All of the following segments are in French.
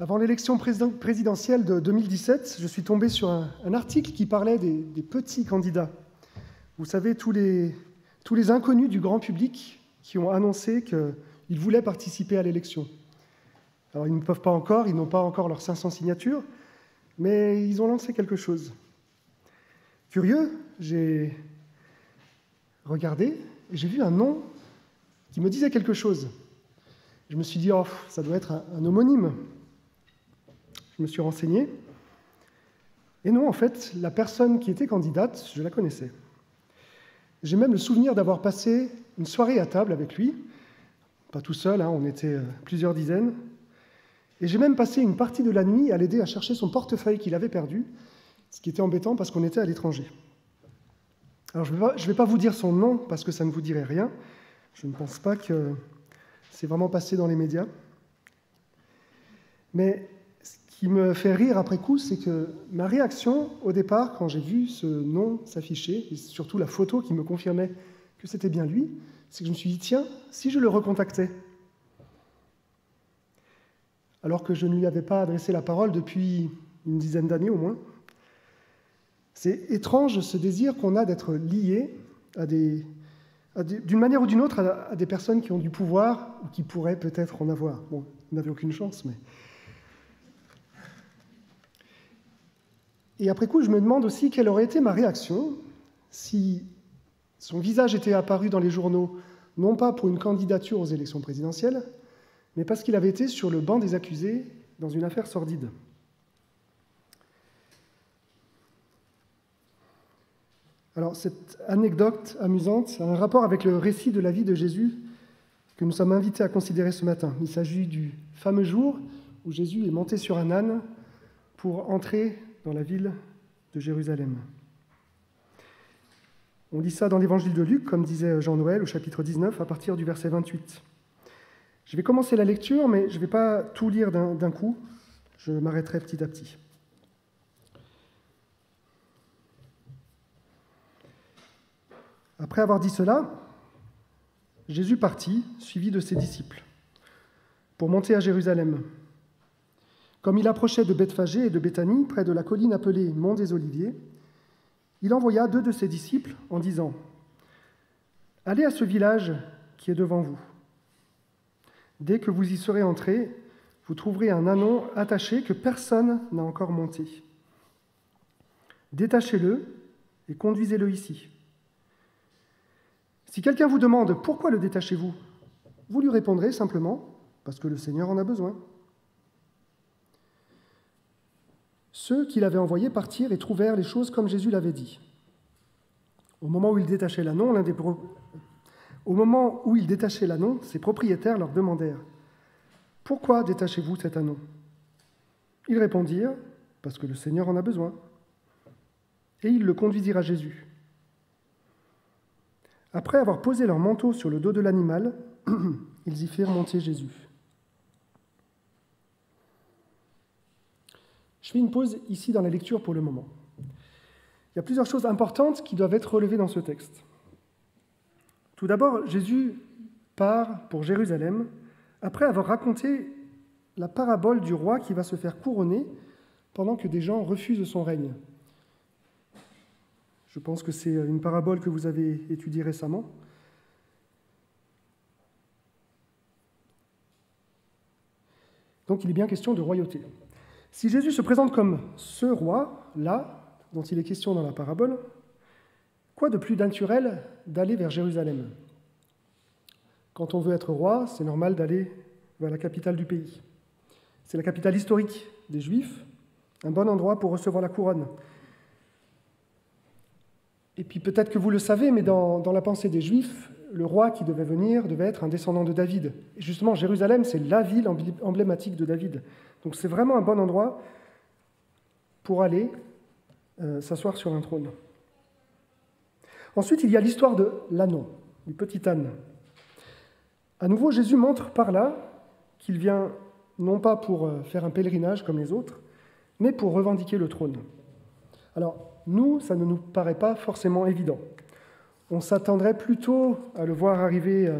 Avant l'élection présidentielle de 2017, je suis tombé sur un article qui parlait des petits candidats. Vous savez, tous les inconnus du grand public qui ont annoncé qu'ils voulaient participer à l'élection. Alors, ils ne peuvent pas encore, ils n'ont pas encore leurs 500 signatures, mais ils ont lancé quelque chose. Curieux, j'ai regardé et j'ai vu un nom qui me disait quelque chose. Je me suis dit, oh, ça doit être un homonyme. Je me suis renseigné. Et non, en fait, la personne qui était candidate, je la connaissais. J'ai même le souvenir d'avoir passé une soirée à table avec lui. Pas tout seul, on était plusieurs dizaines. Et j'ai même passé une partie de la nuit à l'aider à chercher son portefeuille qu'il avait perdu, ce qui était embêtant parce qu'on était à l'étranger. Alors, je ne vais pas vous dire son nom parce que ça ne vous dirait rien. Je ne pense pas que c'est vraiment passé dans les médias. Mais ce qui me fait rire après coup, c'est que ma réaction au départ, quand j'ai vu ce nom s'afficher, et surtout la photo qui me confirmait que c'était bien lui, c'est que je me suis dit, tiens, si je le recontactais, alors que je ne lui avais pas adressé la parole depuis une dizaine d'années au moins. C'est étrange ce désir qu'on a d'être lié d'une manière ou d'une autre à des personnes qui ont du pouvoir ou qui pourraient peut-être en avoir. Bon, ils n'avaient aucune chance, mais... Et après coup, je me demande aussi quelle aurait été ma réaction si son visage était apparu dans les journaux, non pas pour une candidature aux élections présidentielles, mais parce qu'il avait été sur le banc des accusés dans une affaire sordide. Alors, cette anecdote amusante a un rapport avec le récit de la vie de Jésus que nous sommes invités à considérer ce matin. Il s'agit du fameux jour où Jésus est monté sur un âne pour entrer dans la ville de Jérusalem. On lit ça dans l'évangile de Luc, comme disait Jean-Noël, au chapitre 19, à partir du verset 28. Je vais commencer la lecture, mais je ne vais pas tout lire d'un coup. Je m'arrêterai petit à petit. Après avoir dit cela, Jésus partit, suivi de ses disciples, pour monter à Jérusalem. Comme il approchait de Bethphagée et de Béthanie, près de la colline appelée Mont des Oliviers, il envoya 2 de ses disciples en disant : « Allez à ce village qui est devant vous. Dès que vous y serez entrés, vous trouverez un ânon attaché que personne n'a encore monté. Détachez-le et conduisez-le ici. Si quelqu'un vous demande « Pourquoi le détachez-vous ?», vous lui répondrez simplement « Parce que le Seigneur en a besoin. » Ceux qui l'avaient envoyé partirent et trouvèrent les choses comme Jésus l'avait dit. Au moment où il détachait l'ânon, ses propriétaires leur demandèrent : « Pourquoi détachez-vous cet ânon ?» Ils répondirent : « Parce que le Seigneur en a besoin. » Et ils le conduisirent à Jésus. Après avoir posé leur manteau sur le dos de l'animal, ils y firent monter Jésus. Je fais une pause ici dans la lecture pour le moment. Il y a plusieurs choses importantes qui doivent être relevées dans ce texte. Tout d'abord, Jésus part pour Jérusalem après avoir raconté la parabole du roi qui va se faire couronner pendant que des gens refusent son règne. Je pense que c'est une parabole que vous avez étudiée récemment. Donc il est bien question de royauté. Si Jésus se présente comme ce roi-là, dont il est question dans la parabole, quoi de plus naturel d'aller vers Jérusalem ? Quand on veut être roi, c'est normal d'aller vers la capitale du pays. C'est la capitale historique des Juifs, un bon endroit pour recevoir la couronne. Et puis peut-être que vous le savez, mais dans la pensée des Juifs, le roi qui devait venir devait être un descendant de David. Et justement, Jérusalem, c'est la ville emblématique de David. Donc c'est vraiment un bon endroit pour aller s'asseoir sur un trône. Ensuite, il y a l'histoire de l'ânon, du petit âne. À nouveau, Jésus montre par là qu'il vient non pas pour faire un pèlerinage comme les autres, mais pour revendiquer le trône. Alors, nous, ça ne nous paraît pas forcément évident. On s'attendrait plutôt à le voir arriver,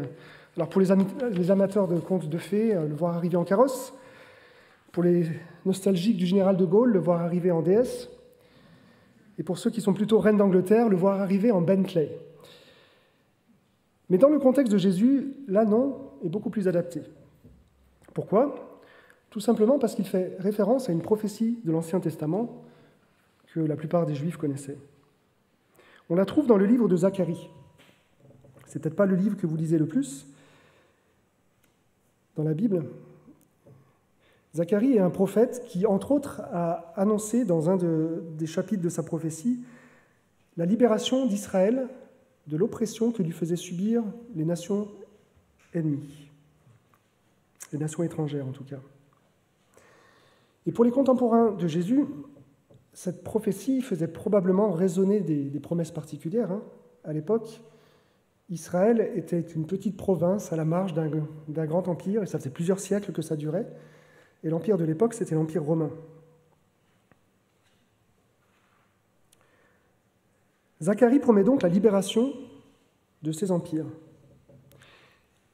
alors pour les amateurs de contes de fées, le voir arriver en carrosse, Pour les nostalgiques du général de Gaulle, le voir arriver en DS. Et pour ceux qui sont plutôt reine d'Angleterre, le voir arriver en Bentley. Mais dans le contexte de Jésus, l'ânon est beaucoup plus adapté. Pourquoi ? Tout simplement parce qu'il fait référence à une prophétie de l'Ancien Testament que la plupart des Juifs connaissaient. On la trouve dans le livre de Zacharie. C'est peut-être pas le livre que vous lisez le plus dans la Bible. Zacharie est un prophète qui, entre autres, a annoncé dans un des chapitres de sa prophétie la libération d'Israël de l'oppression que lui faisaient subir les nations ennemies, les nations étrangères en tout cas. Et pour les contemporains de Jésus, cette prophétie faisait probablement résonner des promesses particulières. À l'époque, Israël était une petite province à la marge d'un grand empire, et ça faisait plusieurs siècles que ça durait. Et l'empire de l'époque, c'était l'empire romain. Zacharie promet donc la libération de ces empires.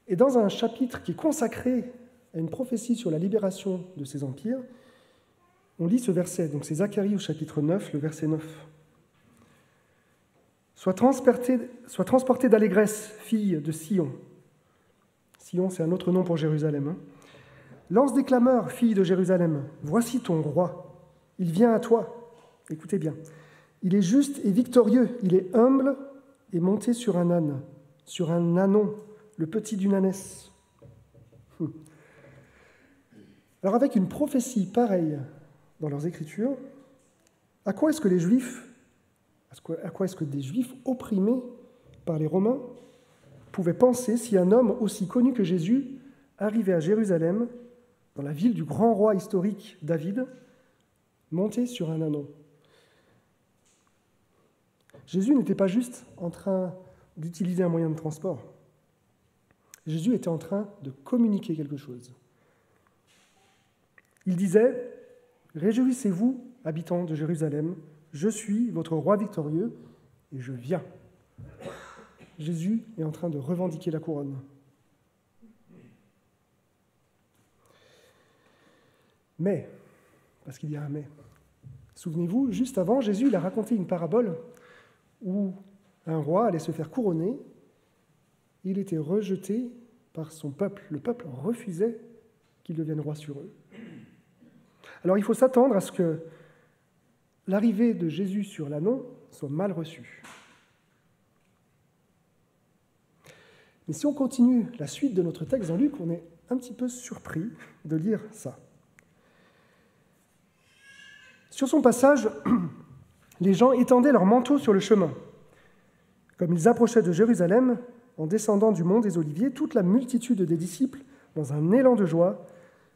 Et dans un chapitre qui est consacré à une prophétie sur la libération de ces empires, on lit ce verset, donc c'est Zacharie au chapitre 9, le verset 9. « Sois transportée d'allégresse, fille de Sion. » Sion, c'est un autre nom pour Jérusalem. Lance des clameurs, fille de Jérusalem. Voici ton roi. Il vient à toi. Écoutez bien. Il est juste et victorieux. Il est humble et monté sur un âne, sur un ânon, le petit d'une ânesse. Alors avec une prophétie pareille dans leurs Écritures, à quoi est-ce que des Juifs opprimés par les Romains pouvaient penser si un homme aussi connu que Jésus arrivait à Jérusalem, dans la ville du grand roi historique David, monté sur un ânon? Jésus n'était pas juste en train d'utiliser un moyen de transport. Jésus était en train de communiquer quelque chose. Il disait « Réjouissez-vous, habitants de Jérusalem, je suis votre roi victorieux et je viens. » Jésus est en train de revendiquer la couronne. Mais, parce qu'il y a un mais, souvenez-vous, juste avant, Jésus il a raconté une parabole où un roi allait se faire couronner. Il était rejeté par son peuple. Le peuple refusait qu'il devienne roi sur eux. Alors il faut s'attendre à ce que l'arrivée de Jésus sur l'ânon soit mal reçue. Mais si on continue la suite de notre texte dans Luc, on est un petit peu surpris de lire ça. Sur son passage, les gens étendaient leurs manteaux sur le chemin. Comme ils approchaient de Jérusalem, en descendant du mont des Oliviers, toute la multitude des disciples, dans un élan de joie,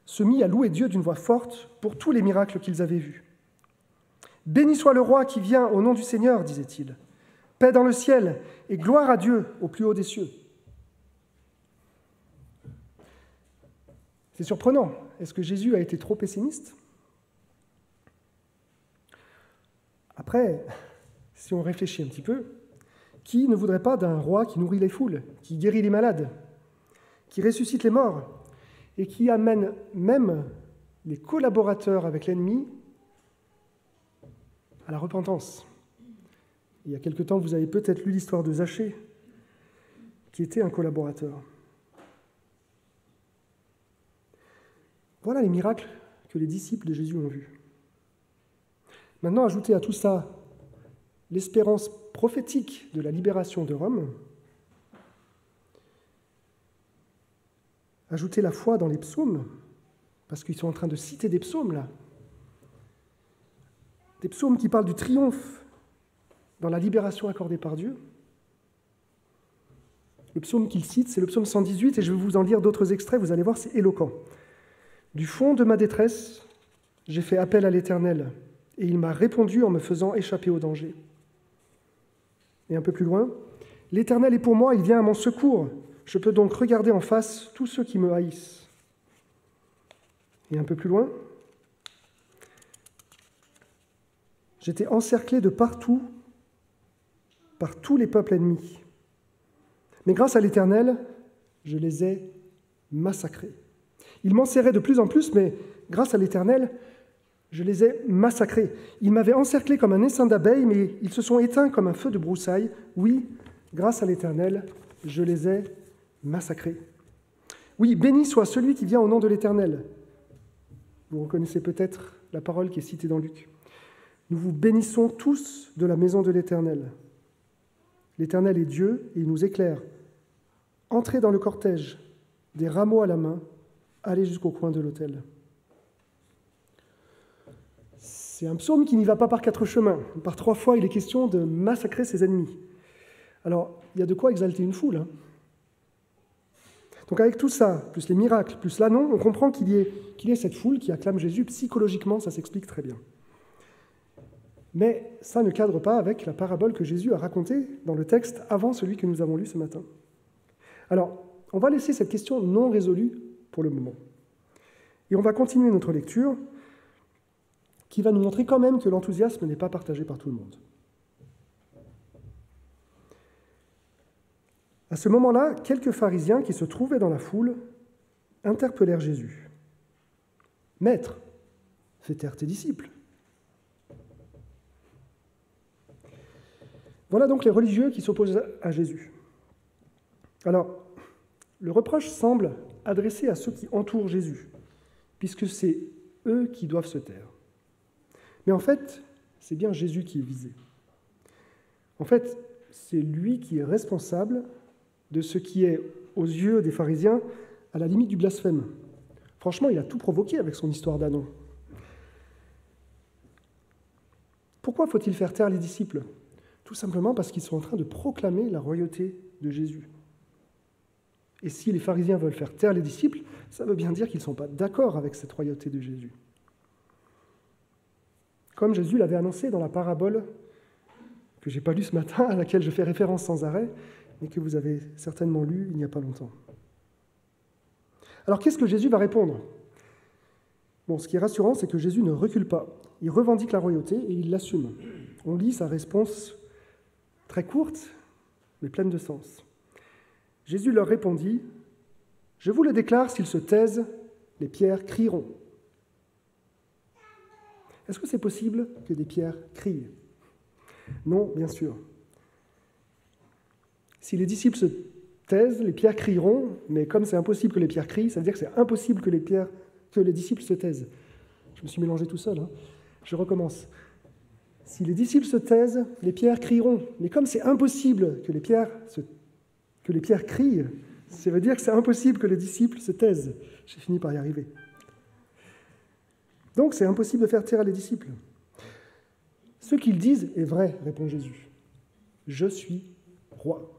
se mit à louer Dieu d'une voix forte pour tous les miracles qu'ils avaient vus. « Béni soit le roi qui vient au nom du Seigneur, disait-il. Paix dans le ciel et gloire à Dieu au plus haut des cieux. » C'est surprenant. Est-ce que Jésus a été trop pessimiste ? Après, si on réfléchit un petit peu, qui ne voudrait pas d'un roi qui nourrit les foules, qui guérit les malades, qui ressuscite les morts et qui amène même les collaborateurs avec l'ennemi à la repentance? Il y a quelque temps, vous avez peut-être lu l'histoire de Zachée, qui était un collaborateur. Voilà les miracles que les disciples de Jésus ont vus. Maintenant, ajoutez à tout ça l'espérance prophétique de la libération de Rome, ajoutez la foi dans les psaumes, parce qu'ils sont en train de citer des psaumes là, des psaumes qui parlent du triomphe dans la libération accordée par Dieu. Le psaume qu'ils citent, c'est le psaume 118, et je vais vous en lire d'autres extraits, vous allez voir, c'est éloquent. « Du fond de ma détresse, j'ai fait appel à l'Éternel, et il m'a répondu en me faisant échapper au danger. » Et un peu plus loin, « L'Éternel est pour moi, il vient à mon secours, je peux donc regarder en face tous ceux qui me haïssent. » Et un peu plus loin, « J'étais encerclé de partout par tous les peuples ennemis. Mais grâce à l'Éternel, je les ai massacrés. Ils m'enserraient de plus en plus, mais grâce à l'Éternel, je les ai massacrés. Ils m'avaient encerclé comme un essaim d'abeilles, mais ils se sont éteints comme un feu de broussailles. Oui, grâce à l'Éternel, je les ai massacrés. Oui, béni soit celui qui vient au nom de l'Éternel. Vous reconnaissez peut-être la parole qui est citée dans Luc. Nous vous bénissons tous de la maison de l'Éternel. L'Éternel est Dieu et il nous éclaire. Entrez dans le cortège, des rameaux à la main, allez jusqu'au coin de l'autel. C'est un psaume qui n'y va pas par 4 chemins. Par 3 fois, il est question de massacrer ses ennemis. Alors, il y a de quoi exalter une foule. Donc avec tout ça, plus les miracles, plus l'annon, on comprend qu'il y ait cette foule qui acclame Jésus. Psychologiquement, ça s'explique très bien. Mais ça ne cadre pas avec la parabole que Jésus a racontée dans le texte avant celui que nous avons lu ce matin. Alors, on va laisser cette question non résolue pour le moment. Et on va continuer notre lecture qui va nous montrer quand même que l'enthousiasme n'est pas partagé par tout le monde. À ce moment-là, quelques pharisiens qui se trouvaient dans la foule interpellèrent Jésus. « Maître, fais taire tes disciples. » Voilà donc les religieux qui s'opposent à Jésus. Alors, le reproche semble adressé à ceux qui entourent Jésus, puisque c'est eux qui doivent se taire. Mais en fait, c'est bien Jésus qui est visé. En fait, c'est lui qui est responsable de ce qui est, aux yeux des pharisiens, à la limite du blasphème. Franchement, il a tout provoqué avec son histoire d'ânon. Pourquoi faut-il faire taire les disciples ? Tout simplement parce qu'ils sont en train de proclamer la royauté de Jésus. Et si les pharisiens veulent faire taire les disciples, ça veut bien dire qu'ils ne sont pas d'accord avec cette royauté de Jésus. Comme Jésus l'avait annoncé dans la parabole que je n'ai pas lue ce matin, à laquelle je fais référence sans arrêt, mais que vous avez certainement lue il n'y a pas longtemps. Alors qu'est-ce que Jésus va répondre ? Bon, ce qui est rassurant, c'est que Jésus ne recule pas. Il revendique la royauté et il l'assume. On lit sa réponse très courte, mais pleine de sens. Jésus leur répondit, « Je vous le déclare, s'ils se taisent, les pierres crieront. » Est-ce que c'est possible que des pierres crient ? Non, bien sûr. Si les disciples se taisent, les pierres crieront, mais comme c'est impossible que les pierres crient, ça veut dire que c'est impossible que les disciples se taisent. Je me suis mélangé tout seul, Je recommence. Si les disciples se taisent, les pierres crieront, mais comme c'est impossible que les pierres crient, ça veut dire que c'est impossible que les disciples se taisent. J'ai fini par y arriver. Donc c'est impossible de faire taire les disciples. Ce qu'ils disent est vrai, répond Jésus. Je suis roi.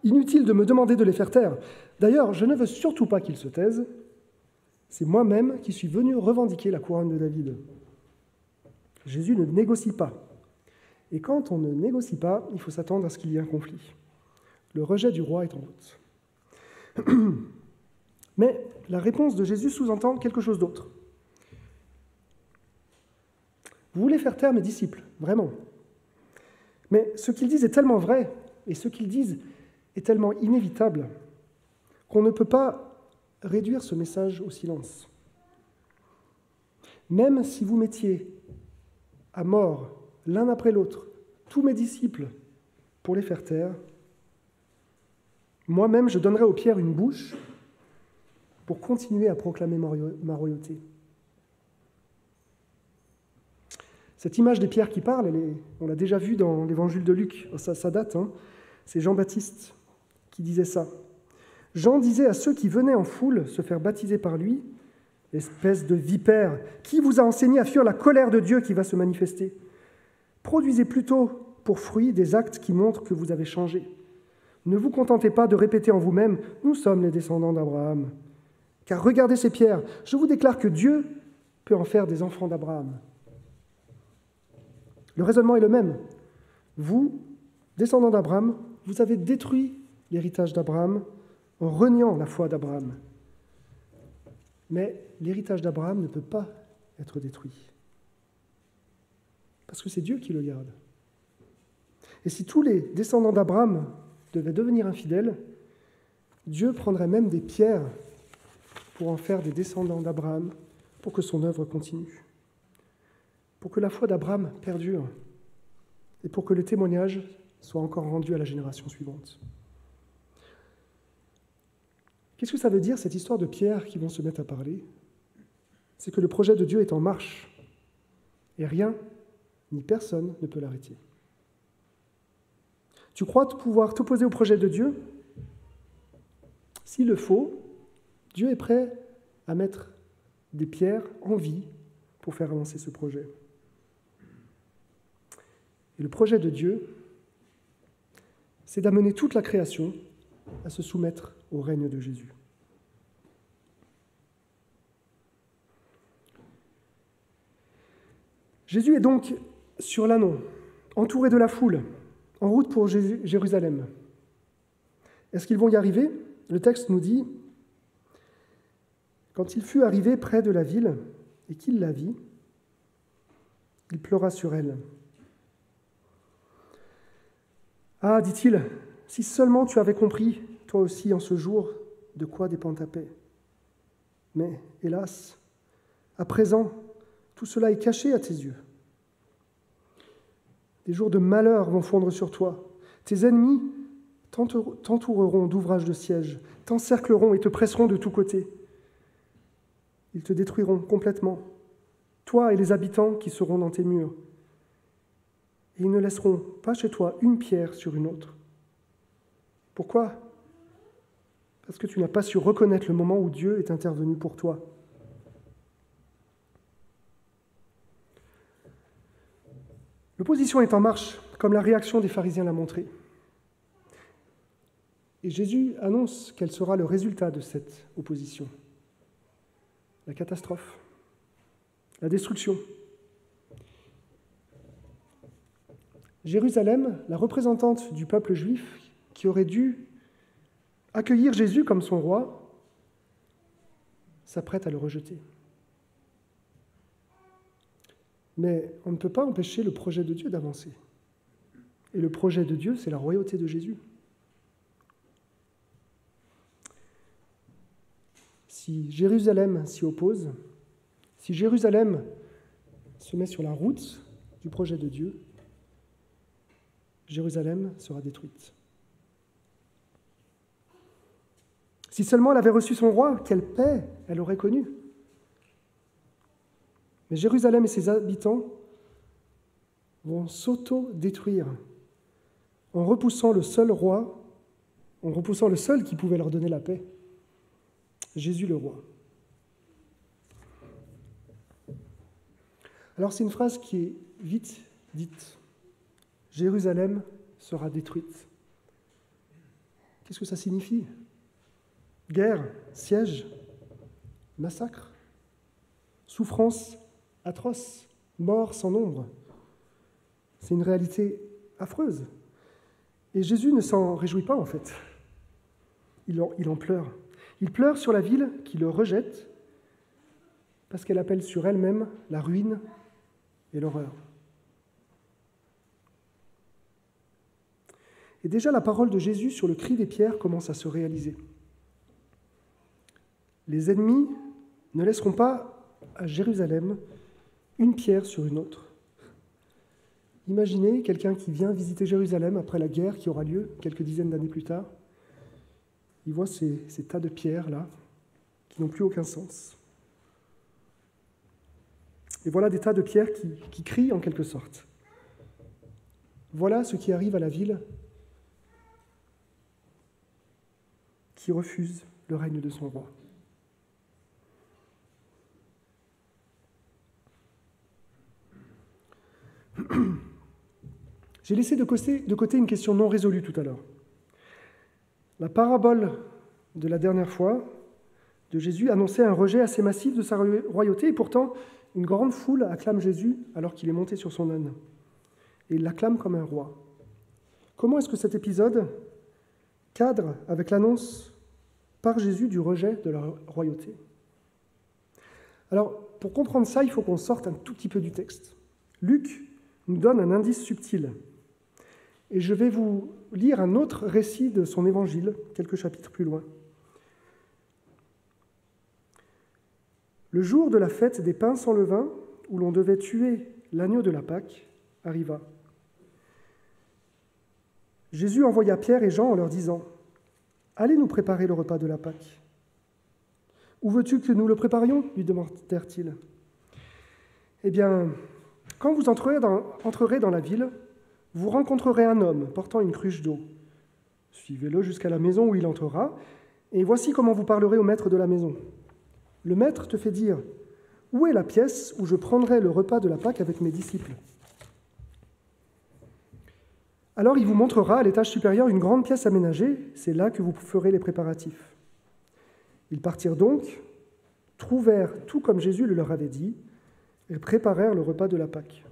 Inutile de me demander de les faire taire. D'ailleurs, je ne veux surtout pas qu'ils se taisent. C'est moi-même qui suis venu revendiquer la couronne de David. Jésus ne négocie pas. Et quand on ne négocie pas, il faut s'attendre à ce qu'il y ait un conflit. Le rejet du roi est en route. Mais la réponse de Jésus sous-entend quelque chose d'autre. Vous voulez faire taire mes disciples, vraiment. Mais ce qu'ils disent est tellement vrai, et ce qu'ils disent est tellement inévitable, qu'on ne peut pas réduire ce message au silence. Même si vous mettiez à mort, l'un après l'autre, tous mes disciples pour les faire taire, moi-même je donnerais aux pierres une bouche pour continuer à proclamer ma royauté. Cette image des pierres qui parlent, on l'a déjà vue dans l'évangile de Luc, ça date, c'est Jean-Baptiste qui disait ça. Jean disait à ceux qui venaient en foule se faire baptiser par lui, « Espèce de vipère, qui vous a enseigné à fuir la colère de Dieu qui va se manifester ? Produisez plutôt pour fruit des actes qui montrent que vous avez changé. Ne vous contentez pas de répéter en vous-même, « Nous sommes les descendants d'Abraham. » Car regardez ces pierres, je vous déclare que Dieu peut en faire des enfants d'Abraham. Le raisonnement est le même. Vous, descendants d'Abraham, vous avez détruit l'héritage d'Abraham en reniant la foi d'Abraham. Mais l'héritage d'Abraham ne peut pas être détruit. Parce que c'est Dieu qui le garde. Et si tous les descendants d'Abraham devaient devenir infidèles, Dieu prendrait même des pierres pour en faire des descendants d'Abraham, pour que son œuvre continue, pour que la foi d'Abraham perdure et pour que le témoignage soit encore rendu à la génération suivante. Qu'est-ce que ça veut dire, cette histoire de pierres qui vont se mettre à parler? C'est que le projet de Dieu est en marche et rien ni personne ne peut l'arrêter. Tu crois pouvoir t'opposer au projet de Dieu? S'il le faut, Dieu est prêt à mettre des pierres en vie pour faire avancer ce projet. Et le projet de Dieu, c'est d'amener toute la création à se soumettre au règne de Jésus. Jésus est donc sur l'ânon, entouré de la foule, en route pour Jérusalem. Est-ce qu'ils vont y arriver? Le texte nous dit « Quand il fut arrivé près de la ville et qu'il la vit, il pleura sur elle. Ah, dit-il, si seulement tu avais compris, toi aussi, en ce jour, de quoi dépend ta paix. Mais, hélas, à présent, tout cela est caché à tes yeux. Des jours de malheur vont fondre sur toi. Tes ennemis t'entoureront d'ouvrages de siège, t'encercleront et te presseront de tous côtés. Ils te détruiront complètement, toi et les habitants qui seront dans tes murs. Et ils ne laisseront pas chez toi une pierre sur une autre. Pourquoi? Parce que tu n'as pas su reconnaître le moment où Dieu est intervenu pour toi. L'opposition est en marche, comme la réaction des pharisiens l'a montré. Et Jésus annonce quel sera le résultat de cette opposition. La catastrophe, la destruction. Jérusalem, la représentante du peuple juif qui aurait dû accueillir Jésus comme son roi, s'apprête à le rejeter. Mais on ne peut pas empêcher le projet de Dieu d'avancer. Et le projet de Dieu, c'est la royauté de Jésus. Si Jérusalem s'y oppose, si Jérusalem se met sur la route du projet de Dieu, Jérusalem sera détruite. Si seulement elle avait reçu son roi, quelle paix elle aurait connue. Mais Jérusalem et ses habitants vont s'auto-détruire en repoussant le seul roi, en repoussant le seul qui pouvait leur donner la paix, Jésus le roi. Alors c'est une phrase qui est vite dite. Jérusalem sera détruite. Qu'est-ce que ça signifie? Guerre, siège, massacre, souffrance atroce, mort sans nombre. C'est une réalité affreuse. Et Jésus ne s'en réjouit pas en fait. Il en pleure. Il pleure sur la ville qui le rejette parce qu'elle appelle sur elle-même la ruine et l'horreur. Et déjà la parole de Jésus sur le cri des pierres commence à se réaliser. Les ennemis ne laisseront pas à Jérusalem une pierre sur une autre. Imaginez quelqu'un qui vient visiter Jérusalem après la guerre qui aura lieu quelques dizaines d'années plus tard. Il voit ces tas de pierres là, qui n'ont plus aucun sens. Et voilà des tas de pierres qui crient en quelque sorte. Voilà ce qui arrive à la ville qui refuse le règne de son roi. J'ai laissé de côté une question non résolue tout à l'heure. La parabole de la dernière fois de Jésus annonçait un rejet assez massif de sa royauté et pourtant une grande foule acclame Jésus alors qu'il est monté sur son âne. Et il l'acclame comme un roi. Comment est-ce que cet épisode cadre avec l'annonce par Jésus du rejet de la royauté? Alors, pour comprendre ça, il faut qu'on sorte un tout petit peu du texte. Luc nous donne un indice subtil. Et je vais vous lire un autre récit de son évangile, quelques chapitres plus loin. Le jour de la fête des pains sans levain, où l'on devait tuer l'agneau de la Pâque, arriva. Jésus envoya Pierre et Jean en leur disant « Allez nous préparer le repas de la Pâque. »« Où veux-tu que nous le préparions ?» lui demandèrent-ils. « Eh bien, quand vous entrerez dans la ville, vous rencontrerez un homme portant une cruche d'eau. Suivez-le jusqu'à la maison où il entrera, et voici comment vous parlerez au maître de la maison. Le maître te fait dire « Où est la pièce où je prendrai le repas de la Pâque avec mes disciples ?» Alors il vous montrera à l'étage supérieur une grande pièce aménagée, c'est là que vous ferez les préparatifs. Ils partirent donc, trouvèrent tout comme Jésus le leur avait dit, et préparèrent le repas de la Pâque.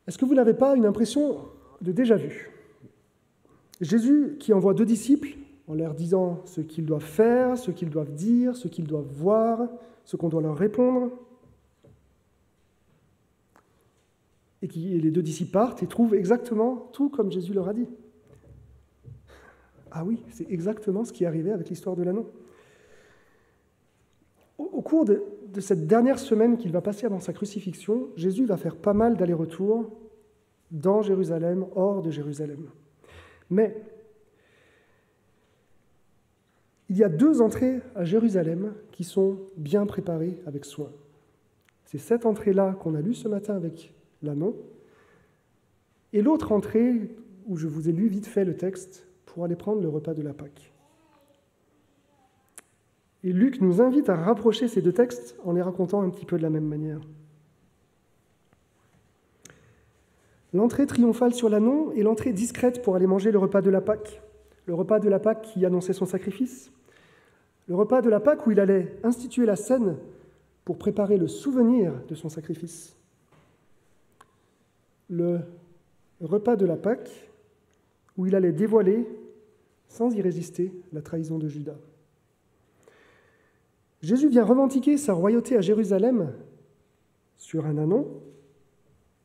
Est-ce que vous n'avez pas une impression de déjà-vu ? Jésus qui envoie 2 disciples en leur disant ce qu'ils doivent faire, ce qu'ils doivent dire, ce qu'ils doivent voir, ce qu'on doit leur répondre. Et les 2 disciples partent et trouvent exactement tout comme Jésus leur a dit. Ah oui, c'est exactement ce qui est arrivé avec l'histoire de l'anneau. Au cours de cette dernière semaine qu'il va passer avant sa crucifixion, Jésus va faire pas mal d'allers-retours dans Jérusalem, hors de Jérusalem. Mais il y a 2 entrées à Jérusalem qui sont bien préparées avec soin. C'est cette entrée-là qu'on a lue ce matin avec l'anneau, et l'autre entrée où je vous ai lu vite fait le texte pour aller prendre le repas de la Pâque. Et Luc nous invite à rapprocher ces 2 textes en les racontant un petit peu de la même manière. L'entrée triomphale sur l'anneau et l'entrée discrète pour aller manger le repas de la Pâque. Le repas de la Pâque qui annonçait son sacrifice. Le repas de la Pâque où il allait instituer la scène pour préparer le souvenir de son sacrifice. Le repas de la Pâque où il allait dévoiler, sans y résister, la trahison de Judas. Jésus vient revendiquer sa royauté à Jérusalem sur un anneau.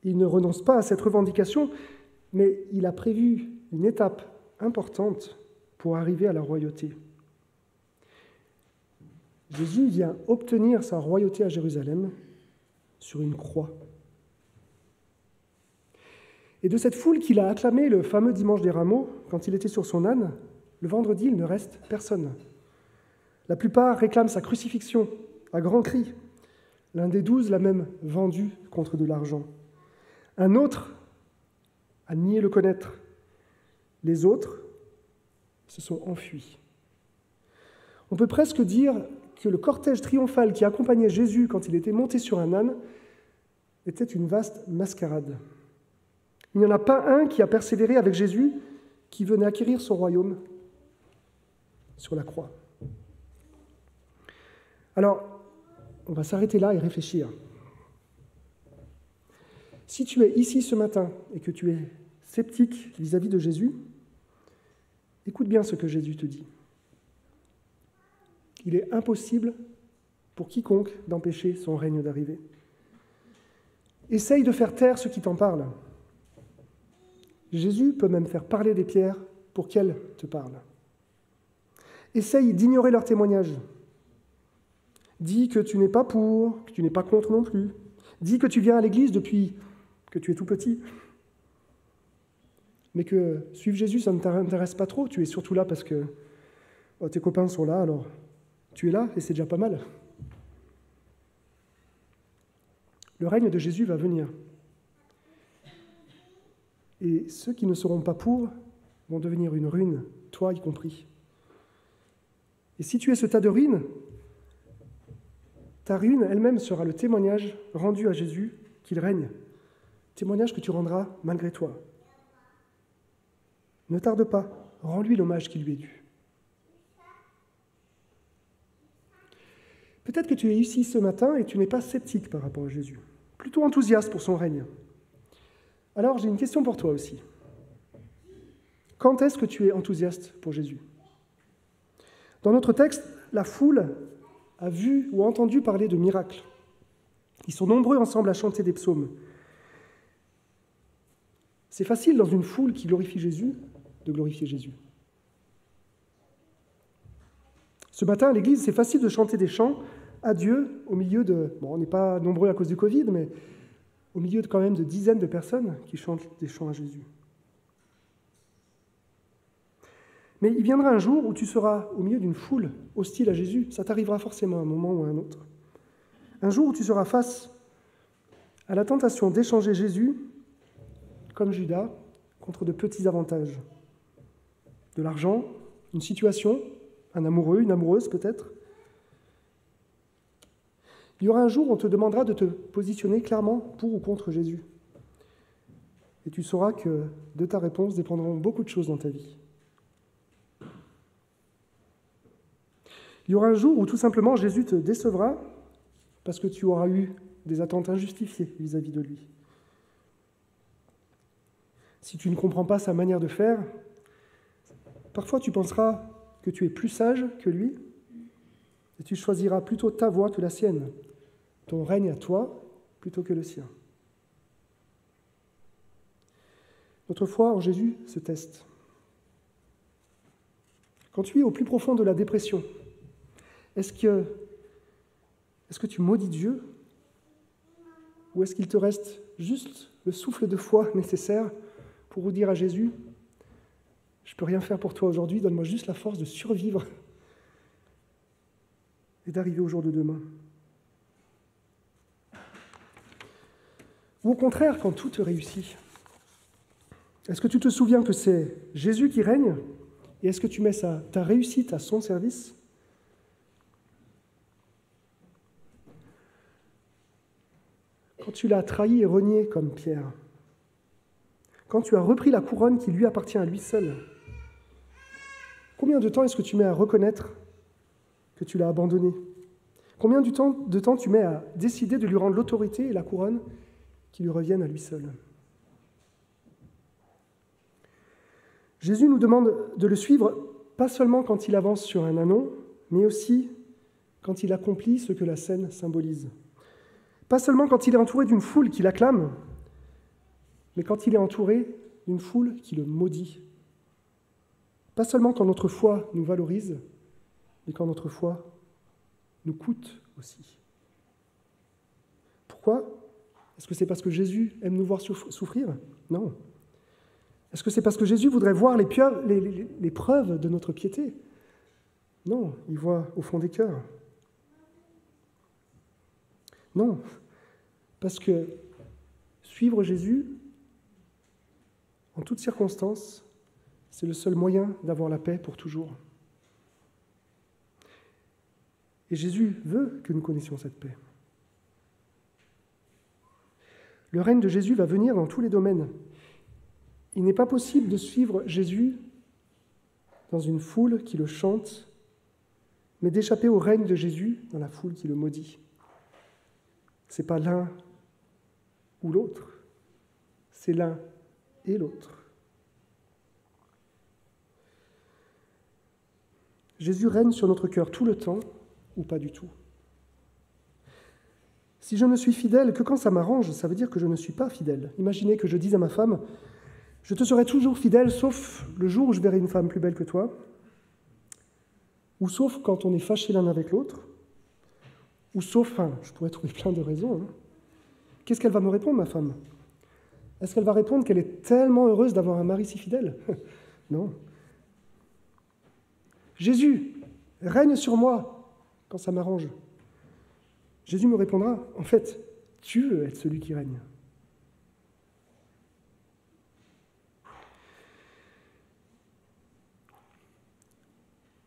Il ne renonce pas à cette revendication, mais il a prévu une étape importante pour arriver à la royauté. Jésus vient obtenir sa royauté à Jérusalem sur une croix. Et de cette foule qu'il a acclamée le fameux dimanche des Rameaux, quand il était sur son âne, le vendredi, il ne reste personne. La plupart réclament sa crucifixion à grands cris. L'un des 12 l'a même vendu contre de l'argent. Un autre a nié le connaître. Les autres se sont enfuis. On peut presque dire que le cortège triomphal qui accompagnait Jésus quand il était monté sur un âne était une vaste mascarade. Il n'y en a pas un qui a persévéré avec Jésus, qui venait acquérir son royaume sur la croix. Alors, on va s'arrêter là et réfléchir. Si tu es ici ce matin et que tu es sceptique vis-à-vis de Jésus, écoute bien ce que Jésus te dit. Il est impossible pour quiconque d'empêcher son règne d'arriver. Essaye de faire taire ceux qui t'en parlent. Jésus peut même faire parler des pierres pour qu'elles te parlent. Essaye d'ignorer leurs témoignages. Dis que tu n'es pas pour, que tu n'es pas contre non plus. Dis que tu viens à l'église depuis que tu es tout petit. Mais que suivre Jésus, ça ne t'intéresse pas trop. Tu es surtout là parce que tes copains sont là, alors tu es là et c'est déjà pas mal. Le règne de Jésus va venir. Et ceux qui ne seront pas pour vont devenir une ruine, toi y compris. Et si tu es ce tas de ruines, ta ruine elle-même sera le témoignage rendu à Jésus qu'il règne, témoignage que tu rendras malgré toi. Ne tarde pas, rends-lui l'hommage qui lui est dû. Peut-être que tu es ici ce matin et tu n'es pas sceptique par rapport à Jésus, plutôt enthousiaste pour son règne. Alors j'ai une question pour toi aussi. Quand est-ce que tu es enthousiaste pour Jésus ? Dans notre texte, la foule a vu ou entendu parler de miracles. Ils sont nombreux ensemble à chanter des psaumes. C'est facile dans une foule qui glorifie Jésus de glorifier Jésus. Ce matin, à l'église, c'est facile de chanter des chants à Dieu au milieu de... Bon, on n'est pas nombreux à cause du Covid, mais au milieu quand même de dizaines de personnes qui chantent des chants à Jésus. Mais il viendra un jour où tu seras au milieu d'une foule hostile à Jésus. Ça t'arrivera forcément à un moment ou à un autre. Un jour où tu seras face à la tentation d'échanger Jésus, comme Judas, contre de petits avantages. De l'argent, une situation, un amoureux, une amoureuse peut-être. Il y aura un jour où on te demandera de te positionner clairement pour ou contre Jésus. Et tu sauras que de ta réponse dépendront beaucoup de choses dans ta vie. Il y aura un jour où tout simplement Jésus te décevra parce que tu auras eu des attentes injustifiées vis-à-vis de lui. Si tu ne comprends pas sa manière de faire, parfois tu penseras que tu es plus sage que lui et tu choisiras plutôt ta voie que la sienne, ton règne à toi plutôt que le sien. Notre foi en Jésus se teste. Quand tu es au plus profond de la dépression, est-ce que tu maudis Dieu ou est-ce qu'il te reste juste le souffle de foi nécessaire pour dire à Jésus « Je ne peux rien faire pour toi aujourd'hui, donne-moi juste la force de survivre et d'arriver au jour de demain. » Ou au contraire, quand tout te réussit, est-ce que tu te souviens que c'est Jésus qui règne et est-ce que tu mets ta réussite à son service ? Quand tu l'as trahi et renié comme Pierre, quand tu as repris la couronne qui lui appartient à lui seul, combien de temps est-ce que tu mets à reconnaître que tu l'as abandonné ? Combien de temps tu mets à décider de lui rendre l'autorité et la couronne qui lui reviennent à lui seul ? Jésus nous demande de le suivre pas seulement quand il avance sur un ânon, mais aussi quand il accomplit ce que la scène symbolise. Pas seulement quand il est entouré d'une foule qui l'acclame, mais quand il est entouré d'une foule qui le maudit. Pas seulement quand notre foi nous valorise, mais quand notre foi nous coûte aussi. Pourquoi ? Est-ce que c'est parce que Jésus aime nous voir souffrir ? Non. Est-ce que c'est parce que Jésus voudrait voir les preuves de notre piété ? Non, il voit au fond des cœurs. Non, parce que suivre Jésus, en toutes circonstances, c'est le seul moyen d'avoir la paix pour toujours. Et Jésus veut que nous connaissions cette paix. Le règne de Jésus va venir dans tous les domaines. Il n'est pas possible de suivre Jésus dans une foule qui le chante, mais d'échapper au règne de Jésus dans la foule qui le maudit. Ce n'est pas l'un ou l'autre, c'est l'un et l'autre. Jésus règne sur notre cœur tout le temps ou pas du tout. Si je ne suis fidèle que quand ça m'arrange, ça veut dire que je ne suis pas fidèle. Imaginez que je dise à ma femme « Je te serai toujours fidèle, sauf le jour où je verrai une femme plus belle que toi, ou sauf quand on est fâchés l'un avec l'autre, ou sauf, je pourrais trouver plein de raisons. Qu'est-ce qu'elle va me répondre, ma femme ? Est-ce qu'elle va répondre qu'elle est tellement heureuse d'avoir un mari si fidèle ? Non. Jésus, règne sur moi quand ça m'arrange. Jésus me répondra, en fait, tu veux être celui qui règne.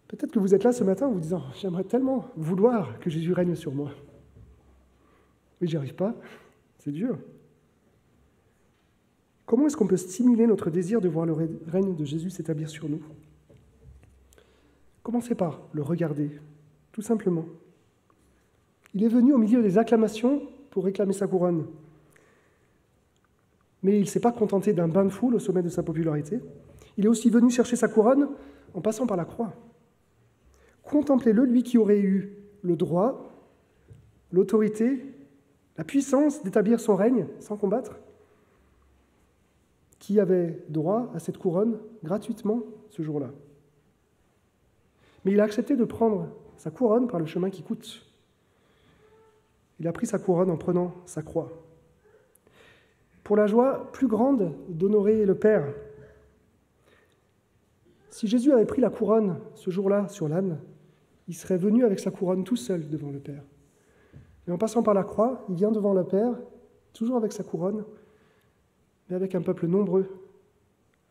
Peut-être que vous êtes là ce matin en vous disant « J'aimerais tellement vouloir que Jésus règne sur moi. » Mais j'y arrive pas, c'est dur. Comment est-ce qu'on peut stimuler notre désir de voir le règne de Jésus s'établir sur nous ? Commencez par le regarder, tout simplement. Il est venu au milieu des acclamations pour réclamer sa couronne. Mais il ne s'est pas contenté d'un bain de foule au sommet de sa popularité. Il est aussi venu chercher sa couronne en passant par la croix. Contemplez-le, lui qui aurait eu le droit, l'autorité, la puissance d'établir son règne sans combattre, qui avait droit à cette couronne gratuitement ce jour-là. Mais il a accepté de prendre sa couronne par le chemin qui coûte. Il a pris sa couronne en prenant sa croix. Pour la joie plus grande d'honorer le Père. Si Jésus avait pris la couronne ce jour-là sur l'âne, il serait venu avec sa couronne tout seul devant le Père. Mais en passant par la croix, il vient devant le Père, toujours avec sa couronne, mais avec un peuple nombreux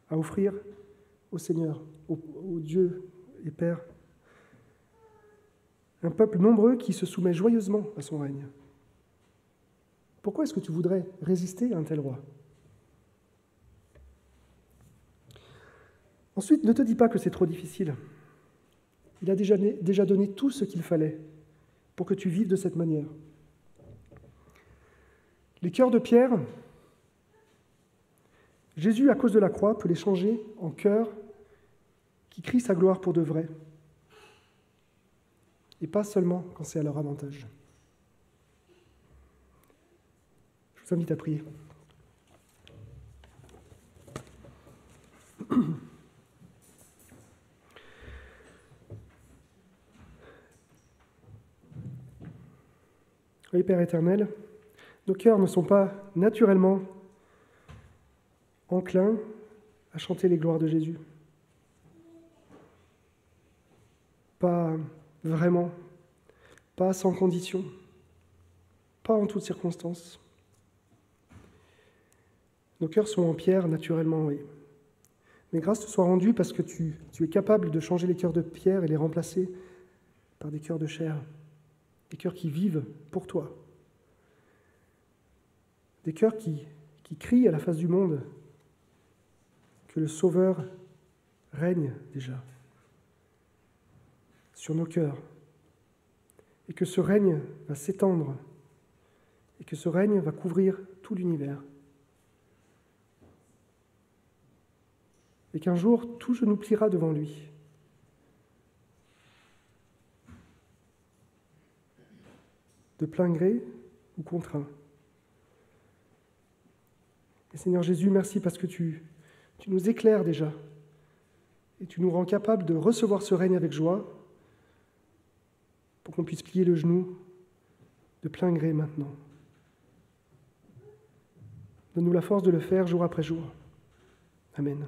à offrir au Seigneur, au Dieu et Père. Un peuple nombreux qui se soumet joyeusement à son règne. Pourquoi est-ce que tu voudrais résister à un tel roi ? Ensuite, ne te dis pas que c'est trop difficile. Il a déjà donné tout ce qu'il fallait pour que tu vives de cette manière. Les cœurs de pierre, Jésus, à cause de la croix, peut les changer en cœurs qui crient sa gloire pour de vrai. Et pas seulement quand c'est à leur avantage. Je vous invite à prier. Oui, Père éternel, nos cœurs ne sont pas naturellement enclins à chanter les gloires de Jésus. Pas vraiment, pas sans condition, pas en toutes circonstances. Nos cœurs sont en pierre naturellement, oui. Mais grâce te soit rendue parce que tu es capable de changer les cœurs de pierre et les remplacer par des cœurs de chair, des cœurs qui vivent pour toi, des cœurs qui crient à la face du monde que le Sauveur règne déjà sur nos cœurs, et que ce règne va s'étendre, et que ce règne va couvrir tout l'univers. Et qu'un jour, tout genou pliera devant lui. De plein gré ou contraint. Et Seigneur Jésus, merci parce que tu nous éclaires déjà, et tu nous rends capables de recevoir ce règne avec joie, pour qu'on puisse plier le genou de plein gré maintenant. Donne-nous la force de le faire jour après jour. Amen.